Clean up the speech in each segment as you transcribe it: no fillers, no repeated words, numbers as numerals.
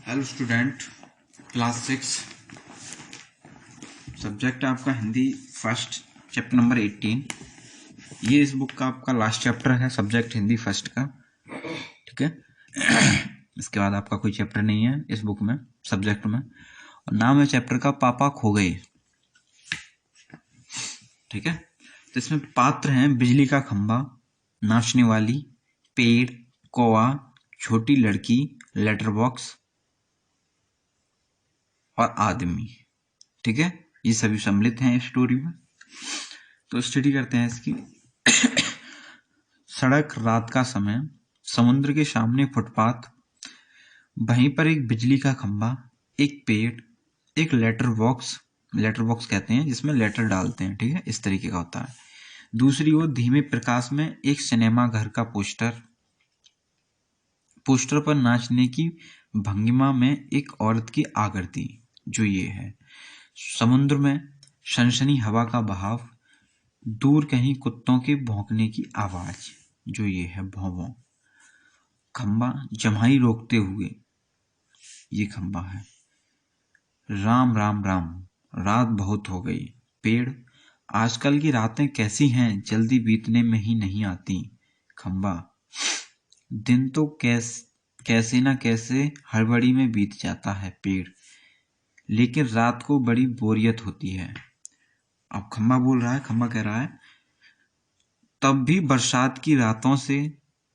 Hello student, class 6, subject आपका Hindi first, chapter number 18। ये इस बुक का आपका लास्ट चैप्टर है, सब्जेक्ट हिंदी फर्स्ट का। ठीक है। इसके बाद आपका कोई चैप्टर नहीं है इस बुक में, सब्जेक्ट में। और नाम है चैप्टर का पापा खो गए। ठीक है। तो इसमें पात्र हैं बिजली का खंभा, नाचने वाली, पेड़, कौवा, छोटी लड़की, लेटर बॉक्स और आदमी। ठीक है। ये सभी सम्मिलित हैं स्टोरी में। तो स्टडी करते हैं इसकी। सड़क, रात का समय, समुद्र के सामने फुटपाथ, वहीं पर एक बिजली का खंभा, एक पेड़, एक लेटर बॉक्स कहते हैं जिसमें लेटर डालते हैं। ठीक है, इस तरीके का होता है। दूसरी ओर धीमे प्रकाश में एक सिनेमा घर का पोस्टर पर नाचने की भंगिमा में एक औरत की आकृति, जो ये है। समुद्र में सनसनी हवा का बहाव, दूर कहीं कुत्तों के भौंकने की आवाज, जो ये है भौं भौं। खंबा जम्हाई रोकते हुए, ये खंबा है। राम राम राम, रात बहुत हो गई। पेड़, आजकल की रातें कैसी हैं, जल्दी बीतने में ही नहीं आती। खंबा, दिन तो कैसे ना कैसे हड़बड़ी में बीत जाता है। पेड़, लेकिन रात को बड़ी बोरियत होती है। अब खंबा बोल रहा है, खंबा कह रहा है, तब भी बरसात की रातों से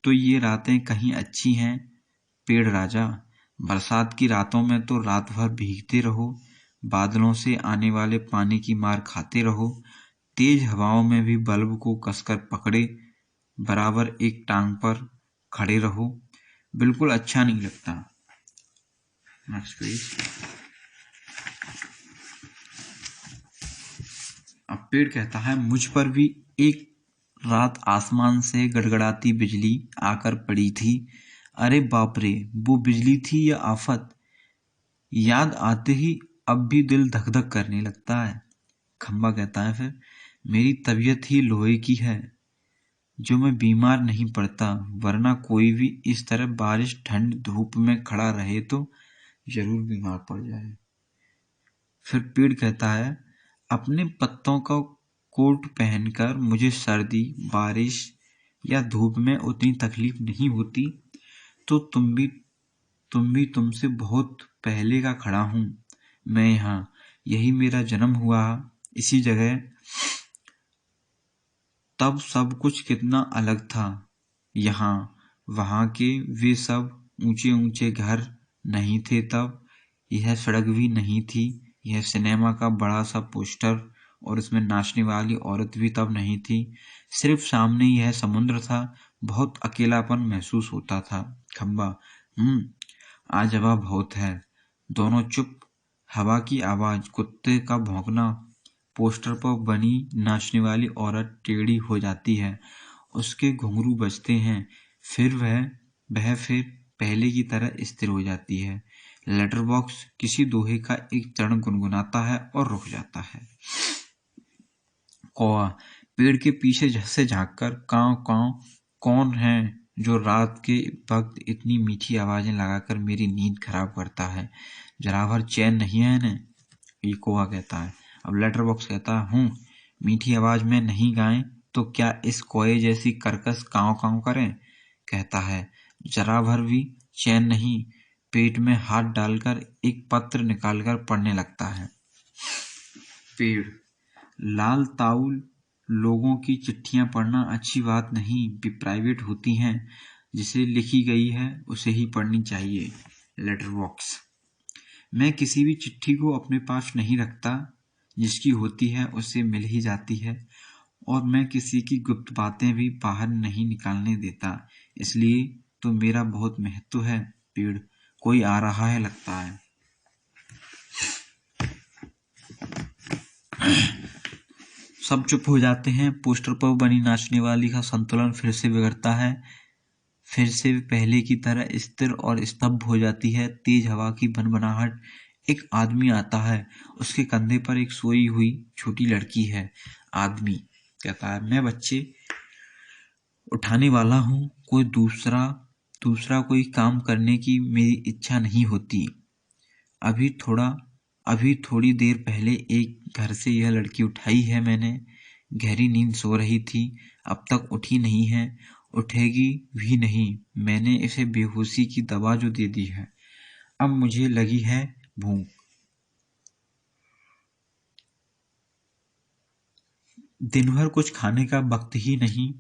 तो ये रातें कहीं अच्छी हैं। पेड़ राजा, बरसात की रातों में तो रात भर भीगते रहो, बादलों से आने वाले पानी की मार खाते रहो, तेज हवाओं में भी बल्ब को कसकर पकड़े बराबर एक टांग पर खड़े रहो, बिल्कुल अच्छा नहीं लगता। Next page. अब पेड़ कहता है, मुझ पर भी एक रात आसमान से गड़गड़ाती बिजली आकर पड़ी थी। अरे बाप रे, वो बिजली थी या आफत, याद आते ही अब भी दिल धक धक करने लगता है। खंबा कहता है फिर, मेरी तबीयत ही लोहे की है, जो मैं बीमार नहीं पड़ता, वरना कोई भी इस तरह बारिश ठंड धूप में खड़ा रहे तो जरूर बीमार पड़ जाए। फिर पेड़ कहता है, अपने पत्तों का कोट पहनकर मुझे सर्दी, बारिश या धूप में उतनी तकलीफ नहीं होती। तो तुम भी तुमसे बहुत पहले का खड़ा हूं मैं यहाँ, यही मेरा जन्म हुआ, इसी जगह। तब सब कुछ कितना अलग था। यहाँ वहाँ के वे सब ऊंचे ऊंचे घर नहीं थे तब, यह सड़क भी नहीं थी, यह सिनेमा का बड़ा सा पोस्टर और इसमें नाचने वाली औरत भी तब नहीं थी। सिर्फ सामने यह समुद्र था, बहुत अकेलापन महसूस होता था। खंबा, आज हवा बहुत है। दोनों चुप। हवा की आवाज, कुत्ते का भौंकना, पोस्टर पर बनी नाचने वाली औरत टेढ़ी हो जाती है, उसके घुंघरू बजते हैं, फिर वह फिर पहले की तरह स्थिर हो जाती है। लेटर बॉक्स किसी दोहे का एक चरण गुनगुनाता है और रुक जाता है। कौवा पेड़ के पीछे से झांककर, कांव कांव, कौन है जो रात के वक्त इतनी मीठी आवाजें लगाकर मेरी नींद खराब करता है, जरा भर चैन नहीं है इन्हें, ये कौवा कहता है। अब लेटर बॉक्स कहता हूँ, मीठी आवाज में नहीं गाएं तो क्या इस कोए जैसी कर्कश कांव कांव करें। कहता है, जरा भर भी चैन नहीं। पेट में हाथ डालकर एक पत्र निकालकर पढ़ने लगता है। पेड़, लाल ताउल लोगों की चिट्ठियां पढ़ना अच्छी बात नहीं, भी प्राइवेट होती हैं, जिसे लिखी गई है उसे ही पढ़नी चाहिए। लेटर बॉक्स, मैं किसी भी चिट्ठी को अपने पास नहीं रखता, जिसकी होती है उससे मिल ही जाती है, और मैं किसी की गुप्त बातें भी बाहर नहीं निकालने देता, इसलिए तो मेरा बहुत महत्व है। पेड़, कोई आ रहा है लगता है। सब चुप हो जाते हैं। पोस्टर पर बनी नाचने वाली का संतुलन फिर से बिगड़ता है, फिर से पहले की तरह स्थिर और स्तब्ध हो जाती है। तेज हवा की भनभनाहट, एक आदमी आता है, उसके कंधे पर एक सोई हुई छोटी लड़की है। आदमी कहता है, मैं बच्चे उठाने वाला हूँ, कोई दूसरा कोई काम करने की मेरी इच्छा नहीं होती। अभी थोड़ी देर पहले एक घर से यह लड़की उठाई है मैंने। गहरी नींद सो रही थी, अब तक उठी नहीं है, उठेगी भी नहीं। मैंने इसे बेहोशी की दवा जो दे दी है, अब मुझे लगी है भूख। दिन भर कुछ खाने का वक्त ही नहीं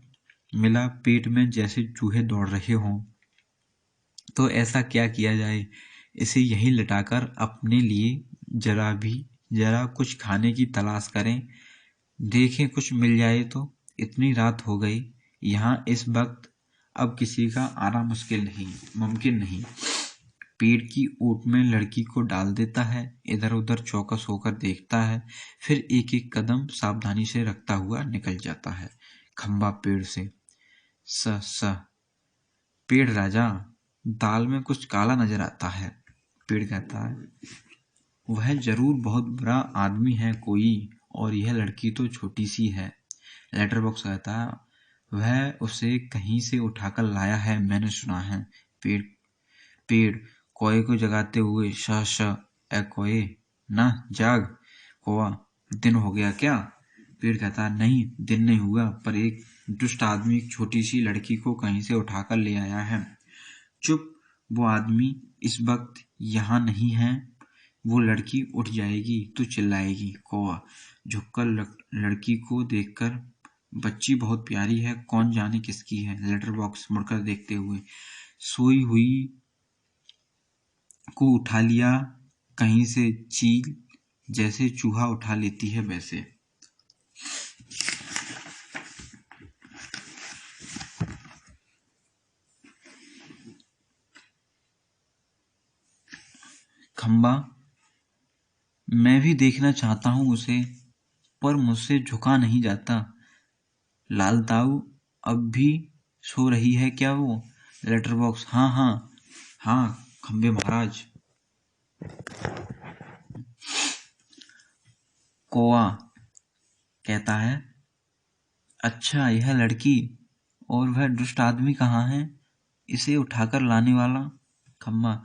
मिला, पेट में जैसे चूहे दौड़ रहे हों। तो ऐसा क्या किया जाए, इसे यहीं लटाकर अपने लिए जरा कुछ खाने की तलाश करें, देखें कुछ मिल जाए तो। इतनी रात हो गई यहाँ इस वक्त, अब किसी का आना मुमकिन नहीं। पेड़ की ओट में लड़की को डाल देता है, इधर उधर चौकस होकर देखता है, फिर एक एक कदम सावधानी से रखता हुआ निकल जाता है। खंबा पेड़ से स पेड़ राजा, दाल में कुछ काला नजर आता है। पेड़ कहता है, वह जरूर बहुत बुरा आदमी है कोई, और यह लड़की तो छोटी सी है। लेटर बॉक्स कहता है, वह उसे कहीं से उठाकर लाया है, मैंने सुना है। पेड़ कोए को जगाते हुए, श ए कोए, ना जाग। कौवा, दिन हो गया क्या? पेड़ कहता है, नहीं दिन नहीं हुआ, पर एक दुष्ट आदमी एक छोटी सी लड़की को कहीं से उठाकर ले आया है। चुप, वो आदमी इस वक्त यहाँ नहीं है। वो लड़की उठ जाएगी तो चिल्लाएगी। कौवा झुककर लड़की को देखकर, बच्ची बहुत प्यारी है, कौन जाने किसकी है। लेटर बॉक्स मुड़कर देखते हुए, सोई हुई को उठा लिया कहीं से, चील जैसे चूहा उठा लेती है वैसे। खंबा, मैं भी देखना चाहता हूं उसे, पर मुझसे झुका नहीं जाता। लाल ताऊ, अब भी सो रही है क्या वो? लेटर बॉक्स, हाँ हाँ हाँ खंबे महाराज। कौवा कहता है, अच्छा यह लड़की और वह दुष्ट आदमी कहाँ है, इसे उठाकर लाने वाला? खंबा,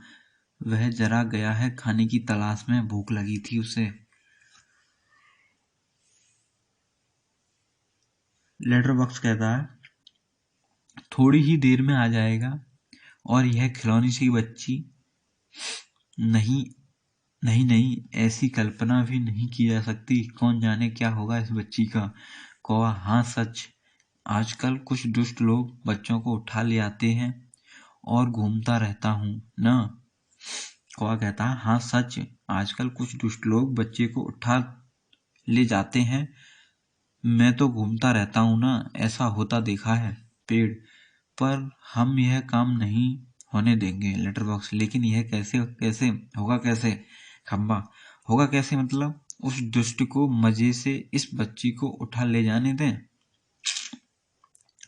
वह जरा गया है खाने की तलाश में, भूख लगी थी उसे। लेटर बॉक्स कहता है, थोड़ी ही देर में आ जाएगा, और यह खिलौनी सी बच्ची, नहीं नहीं नहीं, ऐसी कल्पना भी नहीं की जा सकती, कौन जाने क्या होगा इस बच्ची का। कौवा, हाँ सच, आजकल कुछ दुष्ट लोग बच्चों को उठा ले आते हैं, और घूमता रहता हूँ न। कौवा कहता है, हाँ सच, आजकल कुछ दुष्ट लोग बच्चे को उठा ले जाते हैं, मैं तो घूमता रहता हूँ ना, ऐसा होता देखा है। पेड़, पर हम यह काम नहीं होने देंगे। लेटर बॉक्स, लेकिन यह कैसे कैसे होगा कैसे? खंबा, होगा कैसे मतलब, उस दुष्ट को मजे से इस बच्ची को उठा ले जाने दें।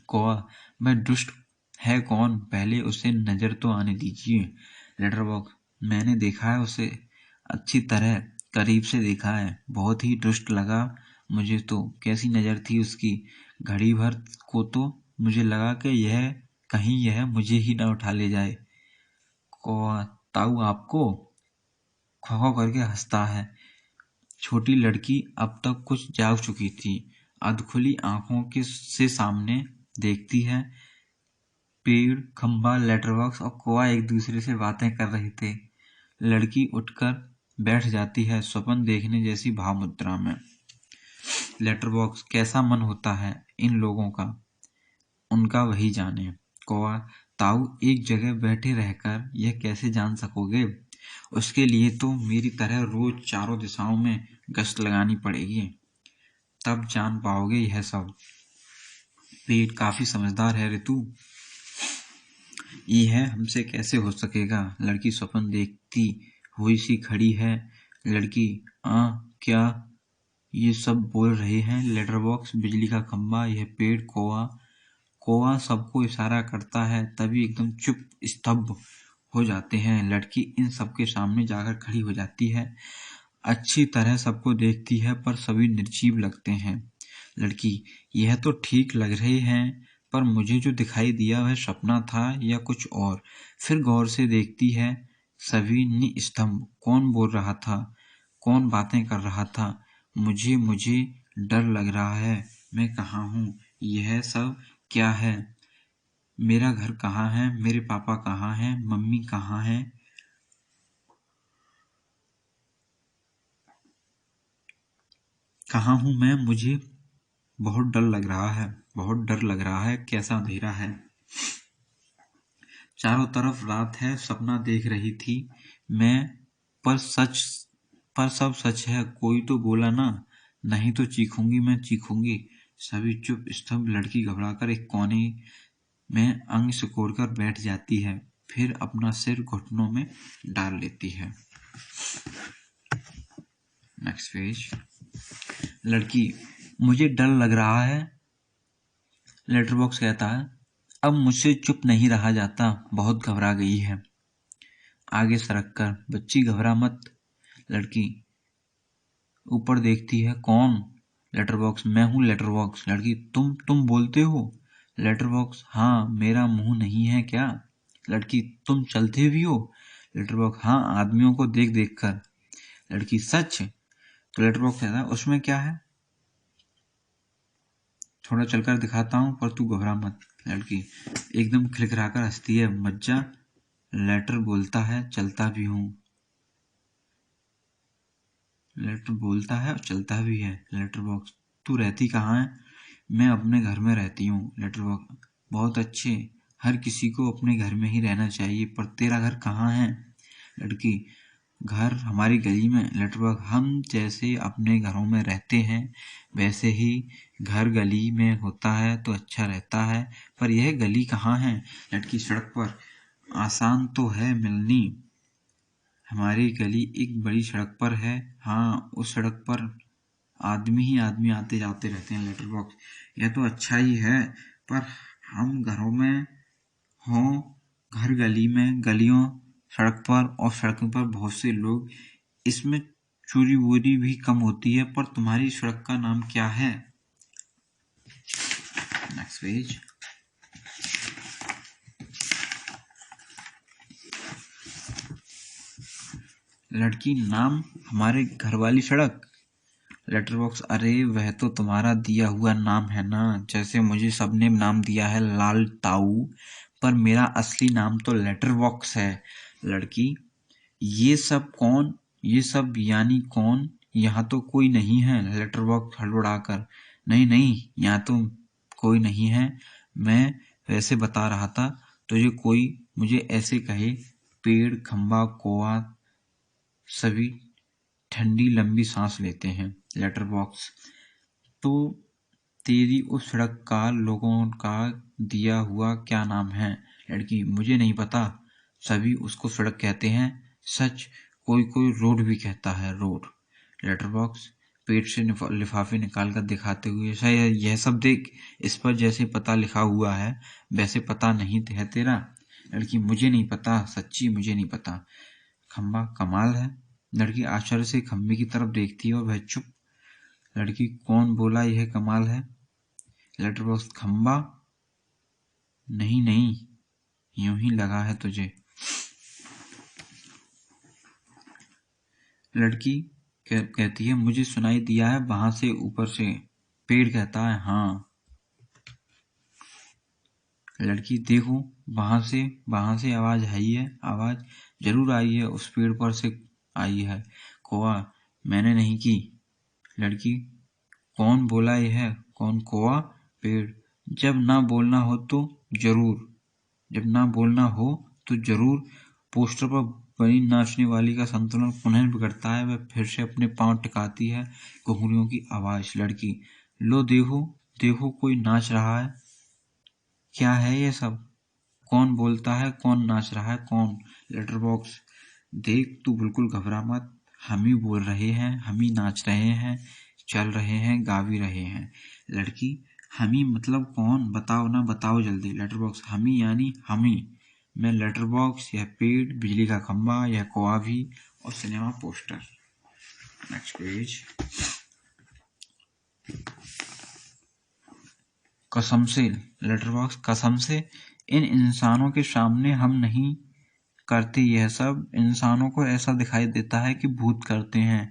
कौवा, वह दुष्ट है कौन, पहले उसे नजर तो आने दीजिए। लेटर बॉक्स, मैंने देखा है उसे, अच्छी तरह करीब से देखा है, बहुत ही दुष्ट लगा मुझे तो। कैसी नजर थी उसकी, घड़ी भर को तो मुझे लगा कि कहीं यह मुझे ही न उठा ले जाए। कौवा, ताऊ आपको? खो खो करके हंसता है। छोटी लड़की अब तक कुछ जाग चुकी थी, अधखुली आंखों के से सामने देखती है। पेड़, खंबा, लेटर बॉक्स और कौवा एक दूसरे से बातें कर रहे थे। लड़की उठकर बैठ जाती है, स्वप्न देखने जैसी भाव मुद्रा में। लेटर बॉक्स, कैसा मन होता है इन लोगों का, उनका वही जाने। कौवा, ताऊ एक जगह बैठे रहकर यह कैसे जान सकोगे, उसके लिए तो मेरी तरह रोज चारों दिशाओं में गश्त लगानी पड़ेगी, तब जान पाओगे यह सब। पेट, काफी समझदार है ऋतु, यह हमसे कैसे हो सकेगा। लड़की स्वप्न देखती हुई सी खड़ी है। लड़की, क्या ये सब बोल रहे हैं? लेटर बॉक्स, बिजली का खंबा, यह पेड़, कौवा सबको इशारा करता है, तभी एकदम चुप स्तब्ध हो जाते हैं। लड़की इन सबके सामने जाकर खड़ी हो जाती है, अच्छी तरह सबको देखती है, पर सभी निर्जीव लगते हैं। लड़की, यह तो ठीक लग रहे हैं, पर मुझे जो दिखाई दिया वह सपना था या कुछ और? फिर गौर से देखती है, सभी निस्तंभ। कौन बोल रहा था? कौन बातें कर रहा था? मुझे मुझे डर लग रहा है। मैं कहाँ हूँ? यह सब क्या है? मेरा घर कहाँ है? मेरे पापा कहाँ हैं? मम्मी कहाँ है? कहाँ हूँ मैं? मुझे बहुत डर लग रहा है, बहुत डर लग रहा है। कैसा अंधेरा है। चारों तरफ रात है। सपना देख रही थी मैं, पर सब सच है। कोई तो बोला ना, नहीं तो चीखूंगी मैं, चीखूंगी। सभी चुप स्तब्ध। लड़की घबराकर एक कोने में अंग सिकोड़कर बैठ जाती है, फिर अपना सिर घुटनों में डाल लेती है। Next page. लड़की, मुझे डर लग रहा है। लेटर बॉक्स कहता है, अब मुझसे चुप नहीं रहा जाता, बहुत घबरा गई है। आगे सरक कर, बच्ची घबरा मत। लड़की ऊपर देखती है, कौन? लेटर बॉक्स, मैं हूँ लेटर बॉक्स। लड़की, तुम बोलते हो? लेटर बॉक्स, हाँ, मेरा मुंह नहीं है क्या? लड़की, तुम चलते भी हो? लेटर बॉक्स, हाँ, आदमियों को देख देख कर। लड़की, सच? तो लेटर बॉक्स कहता है, उसमें क्या है? थोड़ा चलकर दिखाता हूँ, पर तू घबरा मत। लड़की एकदम खिलखिलाकर हंसती है, मज्जा। लेटर बोलता है, चलता भी हूँ। लेटर बोलता है और चलता भी है। लेटर बॉक्स, तू रहती कहाँ है? मैं अपने घर में रहती हूँ। लेटर बॉक्स, बहुत अच्छे, हर किसी को अपने घर में ही रहना चाहिए, पर तेरा घर कहाँ है? लड़की, घर हमारी गली में। लेटर बॉक्स, हम जैसे अपने घरों में रहते हैं वैसे ही घर गली में होता है तो अच्छा रहता है, पर यह गली कहाँ है? लड़की, सड़क पर। आसान तो है मिलनी, हमारी गली एक बड़ी सड़क पर है। हाँ, उस सड़क पर आदमी ही आदमी आते जाते रहते हैं। लेटर बॉक्स, यह तो अच्छा ही है, पर हम घरों में हों, घर गली में, गलियों सड़क पर और सड़कों पर बहुत से लोग, इसमें चोरी वोरी भी कम होती है। पर तुम्हारी सड़क का नाम क्या है? Next page. लड़की, नाम हमारे घर वाली सड़क। लेटर बॉक्स, अरे वह तो तुम्हारा दिया हुआ नाम है ना, जैसे मुझे सबने नाम दिया है लाल ताऊ, पर मेरा असली नाम तो लेटर बॉक्स है। लड़की, ये सब कौन? ये सब यानी कौन? यहाँ तो कोई नहीं है। लेटर बॉक्स हड़बड़ाकर, नहीं नहीं, यहाँ तो कोई नहीं है। मैं वैसे बता रहा था तुझे, कोई मुझे ऐसे कहे। पेड़, खंबा, कौवा, सभी ठंडी लंबी सांस लेते हैं। लेटर बॉक्स, तो तेरी उस सड़क का लोगों का दिया हुआ क्या नाम है? लड़की, मुझे नहीं पता, सभी उसको सड़क कहते हैं। सच? कोई कोई रोड भी कहता है, रोड। लेटर बॉक्स पेट से लिफाफे निकाल कर दिखाते हुए, शायद यह सब देख, इस पर जैसे पता लिखा हुआ है वैसे पता नहीं है तेरा। लड़की, मुझे नहीं पता, सच्ची मुझे नहीं पता। खंबा, कमाल है। लड़की आश्चर्य से खंबे की तरफ देखती है और वह चुप। लड़की, कौन बोला यह कमाल है? लेटर बॉक्स, खंबा, नहीं नहीं, यूं ही लगा है तुझे। लड़की कहती है, मुझे सुनाई दिया है वहां से, ऊपर से। पेड़ कहता है, हाँ। लड़की, देखो, वहां से आवाज आई है, आवाज जरूर आई है, उस पेड़ पर से आई है। कौवा, मैंने नहीं की। लड़की, कौन बोला यह है? कौन? कौवा। पेड़, जब ना बोलना हो तो जरूर, जब ना बोलना हो तो जरूर। पोस्टर पर बनी नाचने वाली का संतुलन पुनः बिगड़ता है, वह फिर से अपने पांव टिकाती है। घुंघरियों की आवाज। लड़की, लो देखो, देखो कोई नाच रहा है। क्या है ये सब? कौन बोलता है? कौन नाच रहा है? कौन? लेटर बॉक्स, देख, तू बिल्कुल घबरा मत, हम ही बोल रहे हैं, हम ही नाच रहे हैं, चल रहे हैं, गा भी रहे हैं। लड़की, हम ही मतलब कौन? बताओ ना, बताओ जल्दी। लेटर बॉक्स, हम ही यानी हम ही। मैं लेटर बॉक्स, यह पेड़, बिजली का खंबा, यह कौवा भी, और सिनेमा पोस्टर। Next page. कसम से। लेटर बॉक्स, कसम से इन इंसानों के सामने हम नहीं करते यह सब इंसानों को ऐसा दिखाई देता है कि भूत करते हैं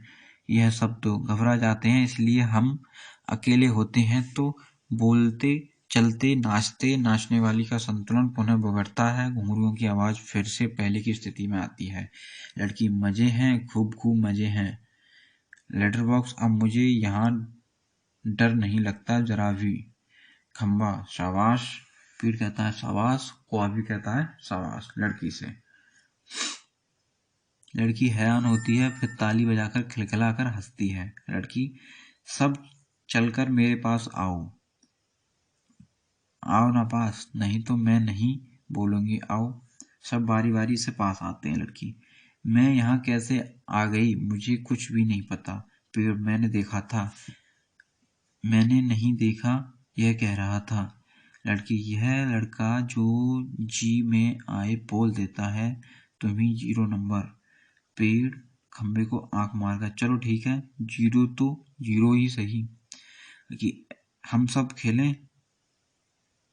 यह सब, तो घबरा जाते हैं। इसलिए हम अकेले होते हैं तो बोलते, चलते, नाचते, नाचने वाली का संतुलन पुनः बिगड़ता है। घुंघरुओं की आवाज फिर से पहले की स्थिति में आती है। लड़की, मजे हैं, खूब खूब मजे हैं। लेटर बॉक्स, अब मुझे यहाँ डर नहीं लगता जरा भी। खंबा, शाबाश। पीठ कहता है शाबाश। कौआ भी कहता है शाबाश लड़की से। लड़की हैरान होती है, फिर ताली बजाकर खिलखिलाकर हंसती है। लड़की, सब चलकर मेरे पास आओ। आओ ना पास, नहीं तो मैं नहीं बोलूंगी, आओ। सब बारी बारी से पास आते हैं। लड़की, मैं यहाँ कैसे आ गई मुझे कुछ भी नहीं पता। पेड़, मैंने देखा था। मैंने नहीं देखा, यह कह रहा था। लड़की, यह लड़का जो जी में आए बोल देता है, तुम ही 0 नंबर। पेड़ खंबे को आंख मारकर, चलो ठीक है, 0 तो 0 ही सही। कि हम सब खेलें।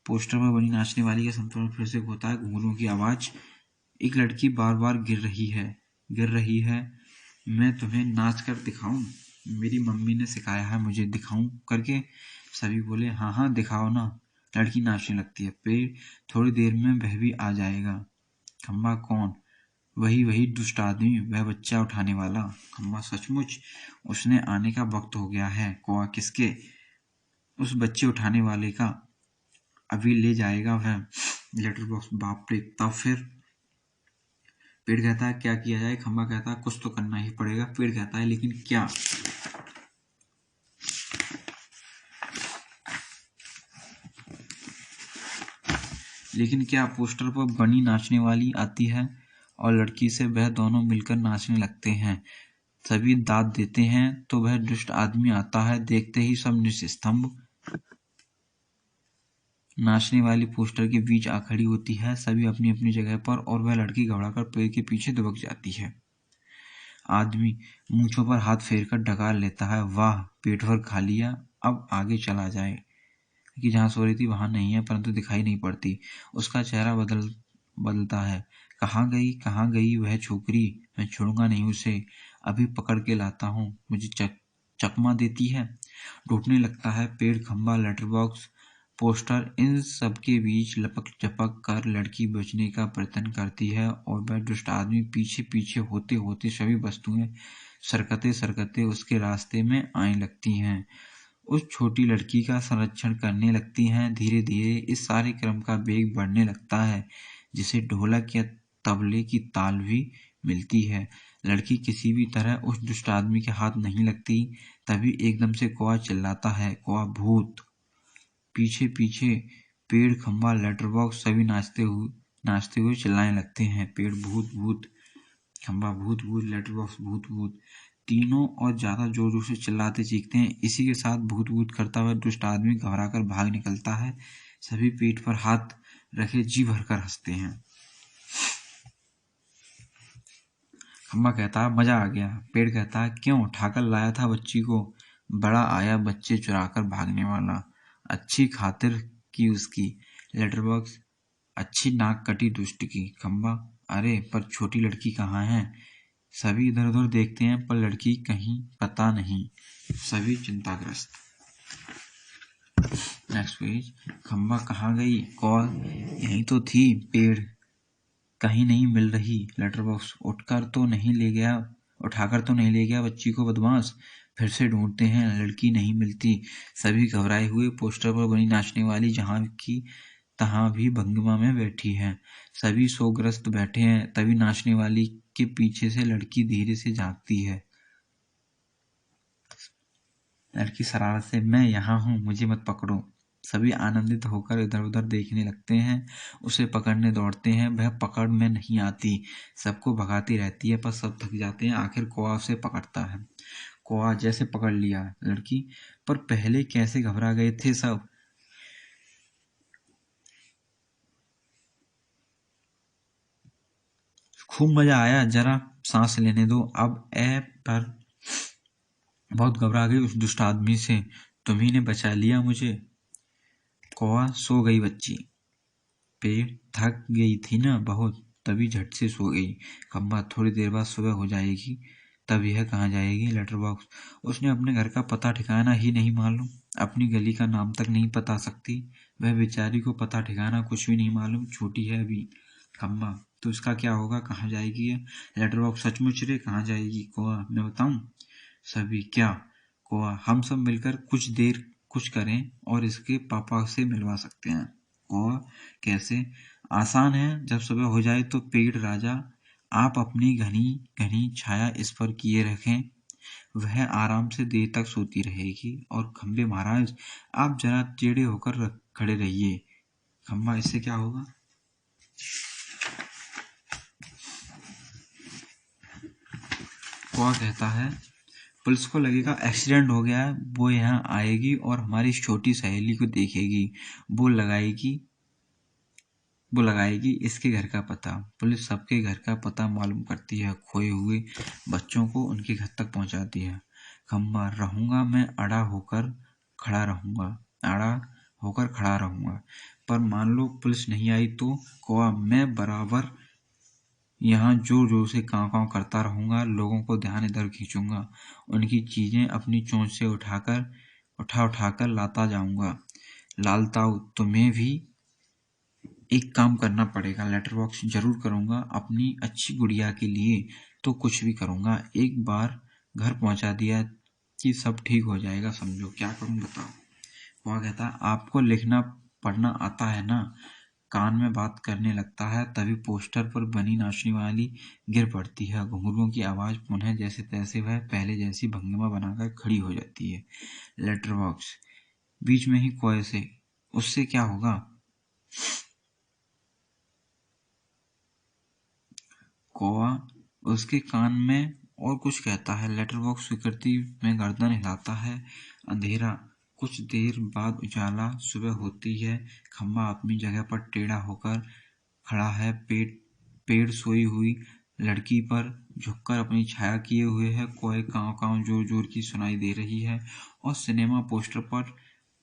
पोस्टर पर बनी नाचने वाली का संतुलन फिर से होता है। घुंघरुओं की आवाज, एक लड़की बार बार गिर रही है। मैं तुम्हें नाच कर दिखाऊं? मेरी मम्मी ने सिखाया है मुझे, दिखाऊं करके? सभी बोले, हाँ हाँ दिखाओ ना। लड़की नाचने लगती है। पेड़, थोड़ी देर में वह भी आ जाएगा। खंबा, कौन? वही दुष्ट आदमी, वह बच्चा उठाने वाला। खंबा, सचमुच? उसने आने का वक्त हो गया है। कौआ, किसके? उस बच्चे उठाने वाले का। अभी ले जाएगा वह। लेटर बॉक्स, बाप रे, तब फिर? पेड़ कहता है, क्या किया जाए? खंबा कहता है, कुछ तो करना ही पड़ेगा। पेड़ कहता है, लेकिन क्या? लेकिन क्या? पोस्टर पर बनी नाचने वाली आती है और लड़की से वह दोनों मिलकर नाचने लगते हैं। सभी दाद देते हैं तो वह दुष्ट आदमी आता है। देखते ही सब निस्तंभ। नाचने वाली पोस्टर के बीच आ खड़ी होती है, सभी अपनी अपनी जगह पर, और वह लड़की घबराकर पेड़ के पीछे दुबक जाती है। आदमी मूंछों पर हाथ फेरकर डकार लेता है। वाह, पेट भर खा लिया, अब आगे चला जाए। कि जहाँ सो रही थी वहां नहीं है, परंतु दिखाई नहीं पड़ती। उसका चेहरा बदलता है। कहाँ गई वह छोकरी? मैं छोड़ूंगा नहीं उसे, अभी पकड़ के लाता हूँ। मुझे चकमा देती है, टूटने लगता है। पेड़, खंबा, लेटर बॉक्स, पोस्टर, इन सब के बीच लपक झपक कर लड़की बचने का प्रयत्न करती है और वह दुष्ट आदमी पीछे पीछे होते होते सभी वस्तुएं सरकते सरकते उसके रास्ते में आने लगती हैं। उस छोटी लड़की का संरक्षण करने लगती हैं। धीरे धीरे इस सारे क्रम का वेग बढ़ने लगता है, जिसे ढोलक या तबले की ताल भी मिलती है। लड़की किसी भी तरह उस दुष्ट आदमी के हाथ नहीं लगती। तभी एकदम से कौआ चिल्लाता है, कौआ, भूत! पीछे पीछे पेड़, खंबा, लेटर बॉक्स सभी नाचते हुए चिल्लाने लगते हैं। पेड़, भूत भूत। खंबा, भूत भूत। लेटर बॉक्स, भूत भूत। तीनों और ज्यादा जोर जोर से चिल्लाते चीखते हैं। इसी के साथ भूत भूत करता हुआ दुष्ट आदमी घबराकर भाग निकलता है। सभी पीठ पर हाथ रखे जी भरकर हंसते हैं। खंबा कहता है, मजा आ गया। पेड़ कहता है, क्यों? उठाकर लाया था बच्ची को। बड़ा आया बच्चे चुराकर भागने वाला, अच्छी खातिर की उसकी। लेटर बॉक्स, अच्छी नाक कटी दुष्ट की। खंबा, अरे पर छोटी लड़की कहाँ है? सभी इधर उधर देखते हैं पर लड़की कहीं पता नहीं। सभी चिंताग्रस्त। Next page. खंबा, कहाँ गई? कौआ, यहीं तो थी। पेड़, कहीं नहीं मिल रही। लेटर बॉक्स, उठाकर तो नहीं ले गया बच्ची को बदमाश। फिर से ढूंढते हैं, लड़की नहीं मिलती। सभी घबराए हुए। पोस्टर पर बनी नाचने वाली जहां की तहां भी भंगिमा में बैठी है। सभी सोग्रस्त बैठे हैं। तभी नाचने वाली के पीछे से लड़की धीरे से झांकती है। लड़की शरारत से, मैं यहाँ हूँ, मुझे मत पकड़ो। सभी आनंदित होकर इधर उधर देखने लगते हैं। उसे पकड़ने दौड़ते हैं, वह पकड़ में नहीं आती। सबको भगाती रहती है पर सब थक जाते हैं। आखिर कौआ उसे पकड़ता है। कौआ, जैसे पकड़ लिया। लड़की, पर पहले कैसे घबरा गए थे सब? खूब मजा आया, जरा सांस लेने दो अब। पर बहुत घबरा गई उस दुष्ट आदमी से। तुम्ही ने बचा लिया मुझे। कौआ, सो गई बच्ची। पेड़, थक गई थी ना बहुत। तभी झट से सो गई। खम्बा थोड़ी देर बाद सुबह हो जाएगी, तब यह कहाँ जाएगी लेटर बॉक्स। उसने अपने घर का पता ठिकाना ही नहीं मालूम, अपनी गली का नाम तक नहीं बता सकती। वह बेचारी को पता ठिकाना कुछ भी नहीं मालूम, छोटी है अभी। खम्बा तो इसका क्या होगा, कहाँ जाएगी ये लेटर बॉक्स, सचमुच रे कहाँ जाएगी। कौआ मैं बताऊं। सभी क्या। कौआ हम सब मिलकर कुछ देर कुछ करें और इसके पापा से मिलवा सकते हैं। कौआ कैसे। आसान है, जब सुबह हो जाए तो पेड़ राजा आप अपनी घनी घनी छाया इस पर किए रखें, वह आराम से देर तक सोती रहेगी। और खम्बे महाराज आप जरा टेढ़े होकर खड़े रहिए। खम्बा इससे क्या होगा। कौआ कहता है पुलिस को लगेगा एक्सीडेंट हो गया है, वो यहाँ आएगी और हमारी छोटी सहेली को देखेगी, वो लगाएगी इसके घर का पता। पुलिस सबके घर का पता मालूम करती है, खोए हुए बच्चों को उनके घर तक पहुंचाती है। खम्बा रहूंगा मैं अड़ा होकर खड़ा रहूंगा, पर मान लो पुलिस नहीं आई तो। कौआ मैं बराबर यहाँ जोर जोर से काँव काँव करता रहूंगा, लोगों को ध्यान इधर खींचूंगा, उनकी चीजें अपनी चोंच से उठाकर लाता जाऊंगा। लालताऊ तुम्हें भी एक काम करना पड़ेगा। लेटर बॉक्स जरूर करूंगा, अपनी अच्छी गुड़िया के लिए तो कुछ भी करूंगा। एक बार घर पहुंचा दिया कि सब ठीक हो जाएगा, समझो क्या करूं बताओ। वह कहता आपको लिखना पढ़ना आता है ना। कान में बात करने लगता है, तभी पोस्टर पर बनी नाचने वाली गिर पड़ती है। घुंघरुओं की आवाज पुनः जैसे तैसे वह पहले जैसी भंगिमा बनाकर खड़ी हो जाती है। लेटर बॉक्स बीच में ही कोए से, उससे क्या होगा। कौआ उसके कान में और कुछ कहता है। लेटर बॉक्स स्वीकृति में गर्दन हिलाता है। अंधेरा, कुछ देर बाद उजाला, सुबह होती है। खम्बा अपनी जगह पर टेढ़ा होकर खड़ा है, पेड़ सोई हुई लड़की पर झुककर अपनी छाया किए हुए है। कोई काँव काँव जोर जोर की सुनाई दे रही है और सिनेमा पोस्टर पर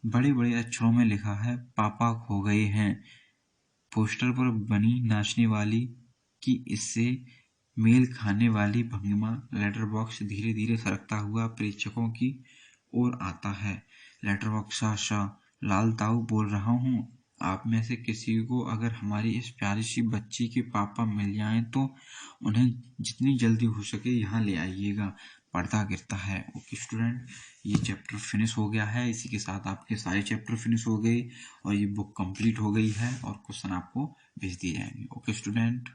बड़े बड़े अक्षरों में लिखा है पापा खो गए हैं। पोस्टर पर बनी नाचने वाली की इससे मेल खाने वाली भंगिमा। लेटर बॉक्स धीरे धीरे सरकता हुआ प्रेक्षकों की ओर आता है। लेटर बॉक्स शाह लाल ताऊ बोल रहा हूँ, आप में से किसी को अगर हमारी इस प्यारी सी बच्ची के पापा मिल जाएं तो उन्हें जितनी जल्दी हो सके यहाँ ले आइएगा। पर्दा गिरता है। ओके स्टूडेंट, ये चैप्टर फिनिश हो गया है। इसी के साथ आपके सारे चैप्टर फिनिश हो गए और ये बुक कंप्लीट हो गई है और क्वेश्चन आपको भेज दिए जाएंगे। Okay student.